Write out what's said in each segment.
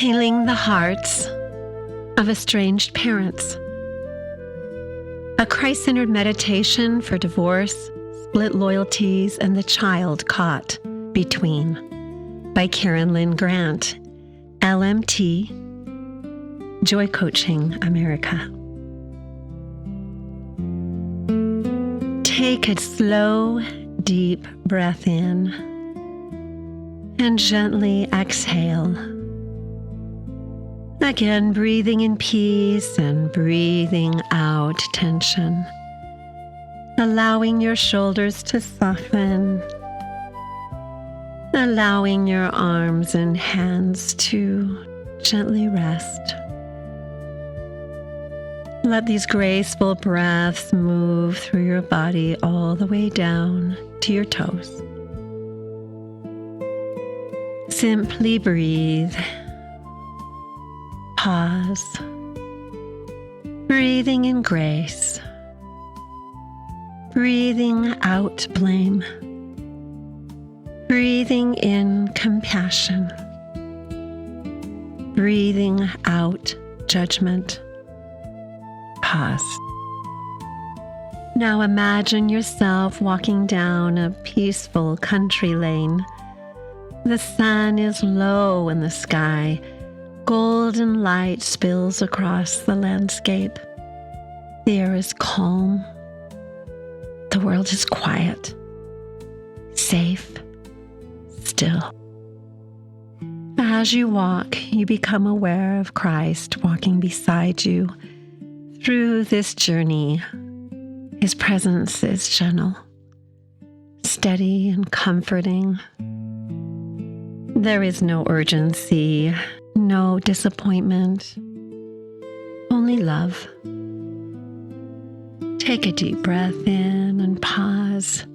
Healing the hearts of estranged parents. A Christ-centered meditation for divorce, split loyalties, and the child caught between. By Karyn, Lynn Grant, LMT, Joy Coaching America. Take a slow, deep breath in and gently exhale. Again, breathing in peace and breathing out tension. Allowing your shoulders to soften. Allowing your arms and hands to gently rest. Let these graceful breaths move through your body all the way down to your toes. Simply breathe. Pause. Breathing in grace. Breathing out blame. Breathing in compassion. Breathing out judgment. Pause. Now imagine yourself walking down a peaceful country lane. The sun is low in the sky. Golden light spills across the landscape. The air is calm. The world is quiet, safe, still. As you walk, you become aware of Christ walking beside you through this journey. His presence is gentle, steady, and comforting. There is no urgency, no disappointment, only love. Take a deep breath in and pause.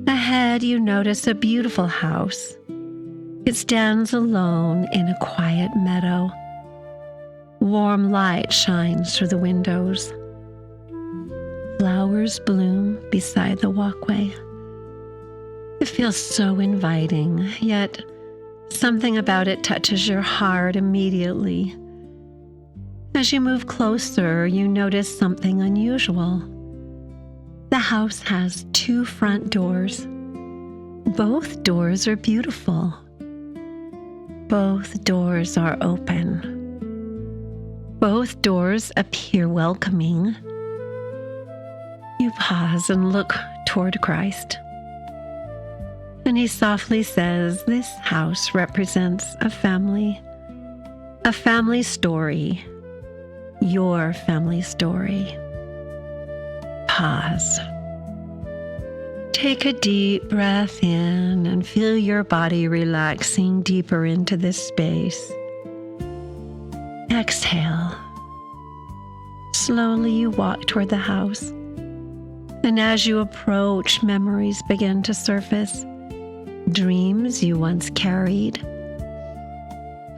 Ahead, you notice a beautiful house. It stands alone in a quiet meadow. Warm light shines through the windows. Flowers bloom beside the walkway. It feels so inviting, yet something about it touches your heart immediately. As you move closer, you notice something unusual. The house has 2 front doors. Both doors are beautiful. Both doors are open. Both doors appear welcoming. You pause and look toward Christ. And he softly says, "This house represents a family story, your family story." Pause. Take a deep breath in and feel your body relaxing deeper into this space. Exhale. Slowly you walk toward the house. And as you approach, memories begin to surface. Dreams you once carried.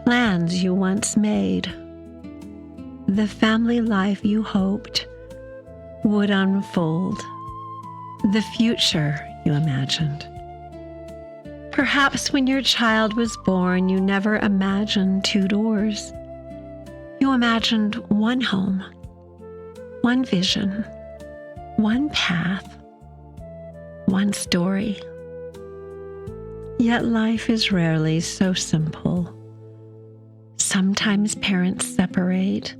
Plans you once made. The family life you hoped would unfold. The future you imagined. Perhaps when your child was born, you never imagined 2 doors. You imagined one home, one vision, one path, one story. Yet life is rarely so simple. Sometimes parents separate.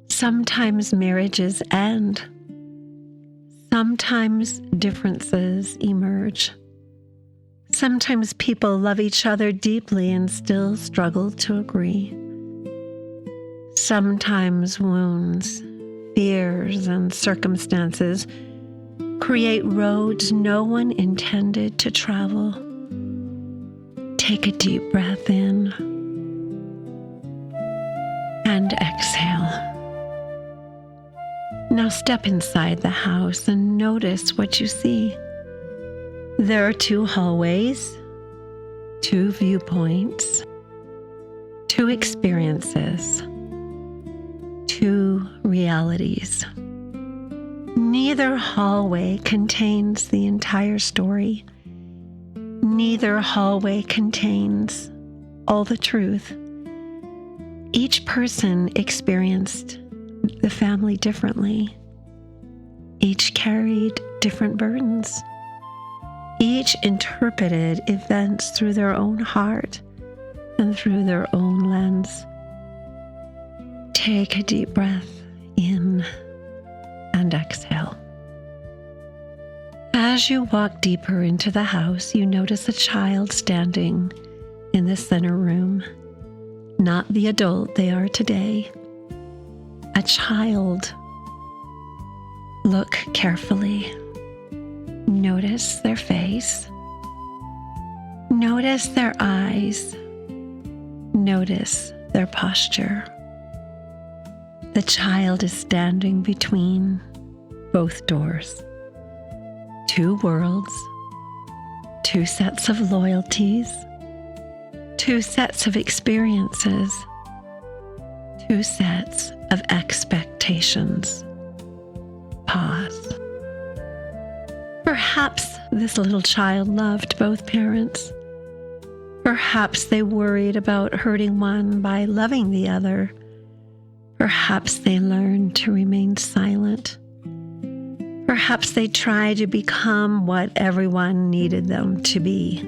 Sometimes marriages end. Sometimes differences emerge. Sometimes people love each other deeply and still struggle to agree. Sometimes wounds, fears, and circumstances create roads no one intended to travel. Take a deep breath in and exhale. Now step inside the house and notice what you see. There are 2 hallways, 2 viewpoints, 2 experiences, 2 realities. Neither hallway contains the entire story. Neither hallway contains all the truth. Each person experienced the family differently. Each carried different burdens. Each interpreted events through their own heart and through their own lens. Take a deep breath in and exhale. As you walk deeper into the house, you notice a child standing in the center room. Not the adult they are today. A child. Look carefully. Notice their face. Notice their eyes. Notice their posture. The child is standing between both doors. Two worlds, two sets of loyalties, two sets of experiences, two sets of expectations. Pause. Perhaps this little child loved both parents. Perhaps they worried about hurting one by loving the other. Perhaps they learned to remain silent. Perhaps they tried to become what everyone needed them to be.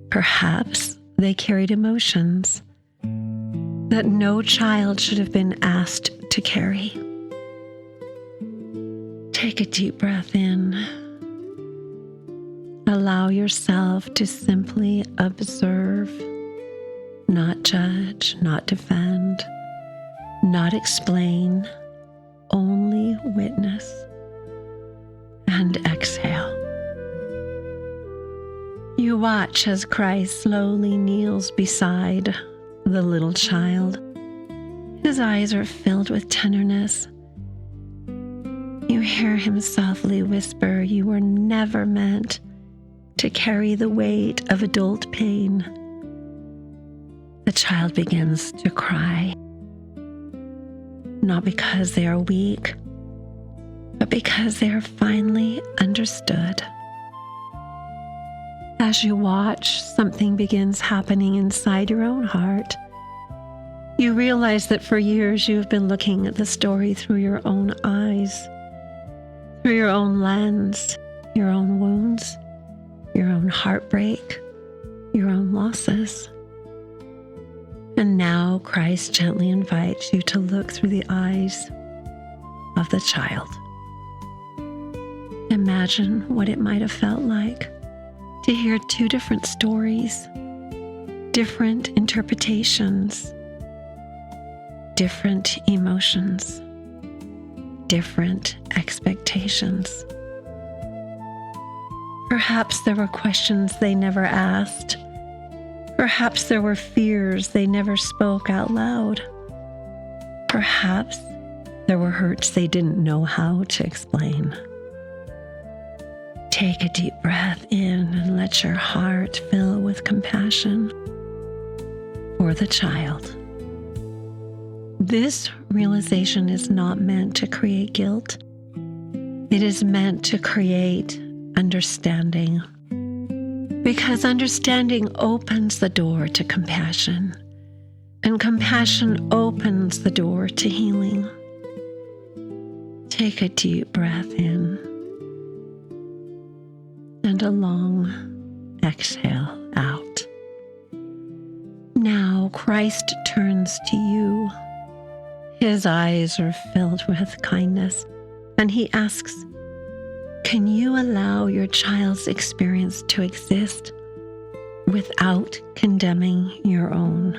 Perhaps they carried emotions that no child should have been asked to carry. Take a deep breath in. Allow yourself to simply observe, not judge, not defend, not explain, only witness and exhale. You watch as Christ slowly kneels beside the little child. His eyes are filled with tenderness. You hear him softly whisper, "You were never meant to carry the weight of adult pain." The child begins to cry, not because they are weak, but because they are finally understood. As you watch, something begins happening inside your own heart. You realize that for years you've been looking at the story through your own eyes, through your own lens, your own wounds, your own heartbreak, your own losses. And now Christ gently invites you to look through the eyes of the child. Imagine what it might have felt like to hear two different stories, different interpretations, different emotions, different expectations. Perhaps there were questions they never asked. Perhaps there were fears they never spoke out loud. Perhaps there were hurts they didn't know how to explain. Take a deep breath in and let your heart fill with compassion for the child. This realization is not meant to create guilt. It is meant to create understanding. Because understanding opens the door to compassion, and compassion opens the door to healing. Take a deep breath in and a long exhale out. Now Christ turns to you. His eyes are filled with kindness, and he asks, "Can you allow your child's experience to exist without condemning your own?"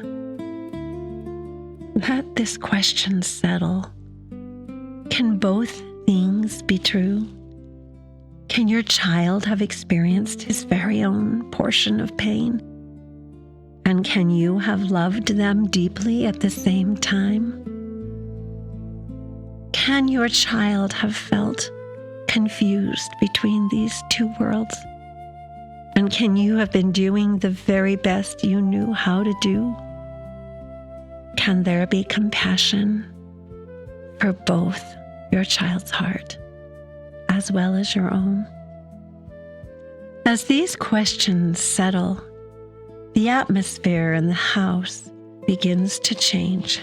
Let this question settle. Can both things be true? Can your child have experienced his very own portion of pain? And can you have loved them deeply at the same time? Can your child have felt confused between these two worlds? And can you have been doing the very best you knew how to do? Can there be compassion for both your child's heart as well as your own? As these questions settle, the atmosphere in the house begins to change.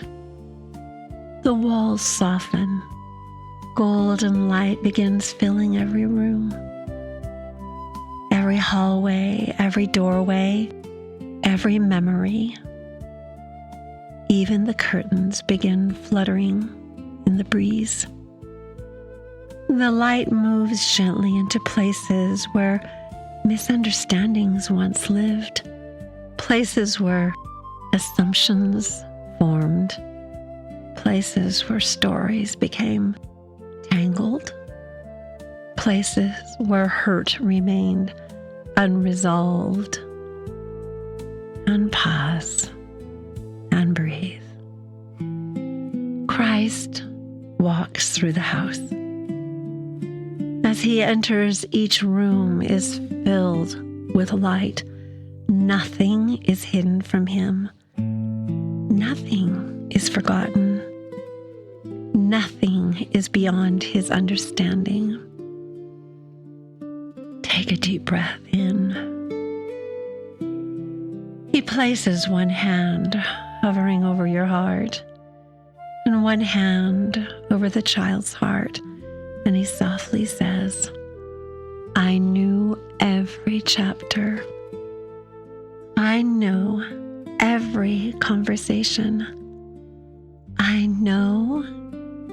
The walls soften. Golden light begins filling every room. Every hallway, every doorway, every memory. Even the curtains begin fluttering in the breeze. The light moves gently into places where misunderstandings once lived, places where assumptions formed, places where stories became tangled, places where hurt remained unresolved. And pause and breathe. Christ walks through the house. As he enters, each room is filled with light. Nothing is hidden from him. Nothing is forgotten. Nothing is beyond his understanding. Take a deep breath in. He places one hand hovering over your heart and one hand over the child's heart, and he softly says, I knew every chapter. I know every conversation. I know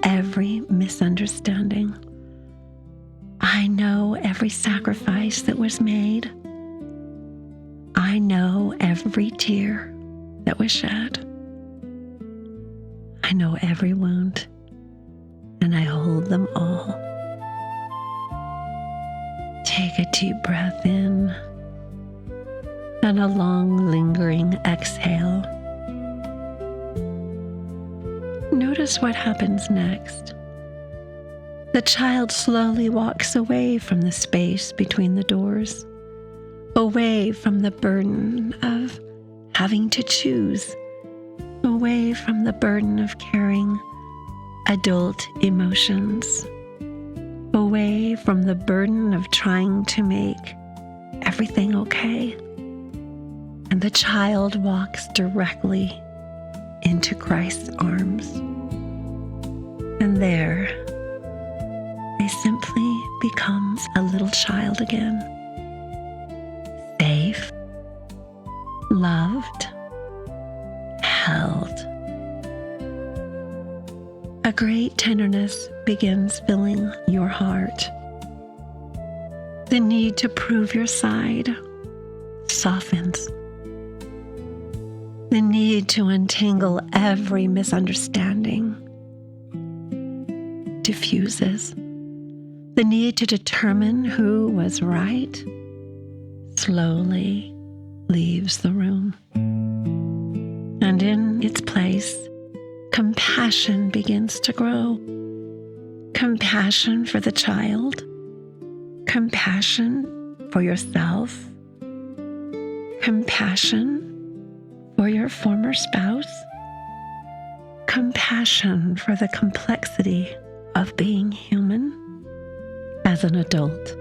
every misunderstanding. I know every sacrifice that was made. I know every tear that was shed. I know every wound, and I hold them all. Take a deep breath in and a long, lingering exhale. Notice what happens next. The child slowly walks away from the space between the doors, away from the burden of having to choose, away from the burden of carrying adult emotions, away from the burden of trying to make everything okay. And the child walks directly into Christ's arms. And there, he simply becomes a little child again, safe, loved, held. A great tenderness begins filling your heart. The need to prove your side softens. The need to untangle every misunderstanding diffuses. The need to determine who was right slowly leaves the room. And in its place, compassion begins to grow. Compassion for the child, compassion for yourself, compassion for your former spouse, compassion for the complexity of being human as an adult,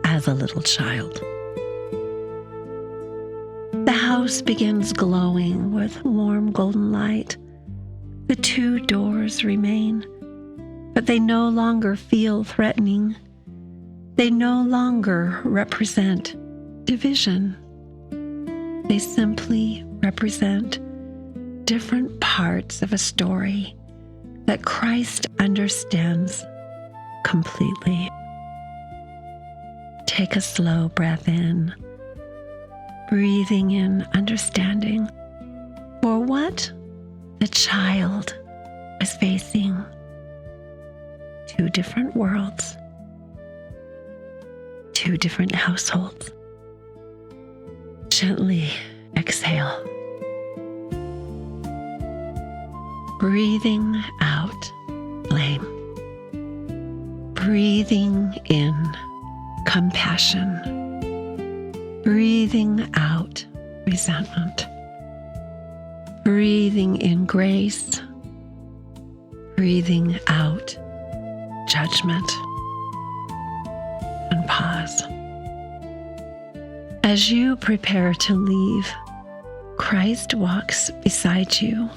as a little child. The house begins glowing with warm golden light. The two doors remain, but they no longer feel threatening. They no longer represent division. They simply represent different parts of a story that Christ understands completely. Take a slow breath in, breathing in understanding for what the child is facing. Two different worlds, two different households. Gently exhale. Breathing out blame. Breathing in compassion. Breathing out resentment. Breathing in grace. Breathing out judgment. And pause. As you prepare to leave, Christ walks beside you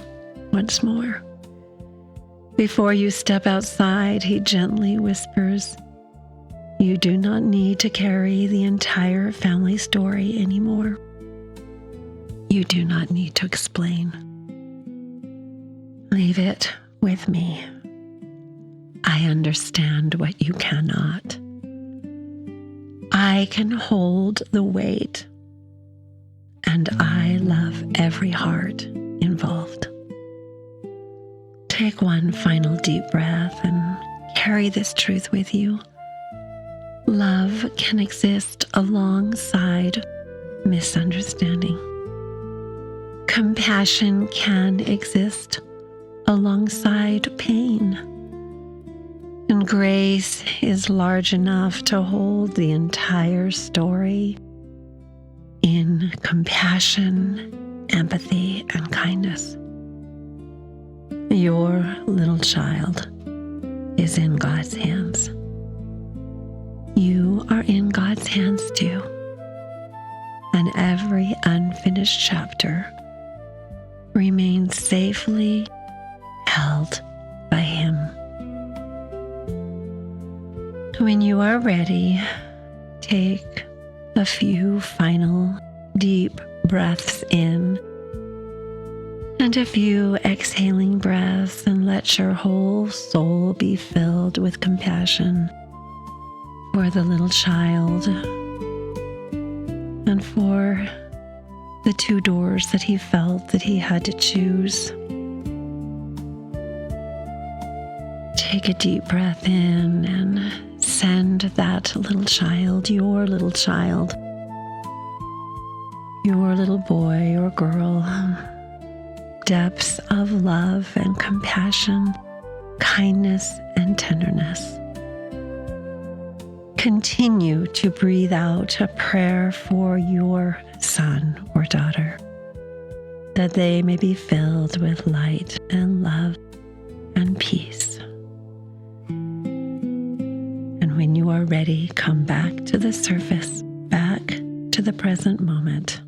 once more. Before you step outside, he gently whispers, "You do not need to carry the entire family story anymore. You do not need to explain. Leave it with me. I understand what you cannot. I can hold the weight, and I love every heart involved." Take one final deep breath and carry this truth with you. Love can exist alongside misunderstanding. Compassion can exist alongside pain. And grace is large enough to hold the entire story in compassion, empathy, and kindness. Your little child is in God's hands. You are in God's hands too. And every unfinished chapter remains safely held by Him. When you are ready, take a few final deep breaths in and a few exhaling breaths, and let your whole soul be filled with compassion for the little child and for the two doors that he felt that he had to choose. Take a deep breath in and send that little child, your little boy or girl, depths of love and compassion, kindness and tenderness. Continue to breathe out a prayer for your son or daughter, that they may be filled with light and love and peace. And when you are ready, come back to the surface, back to the present moment.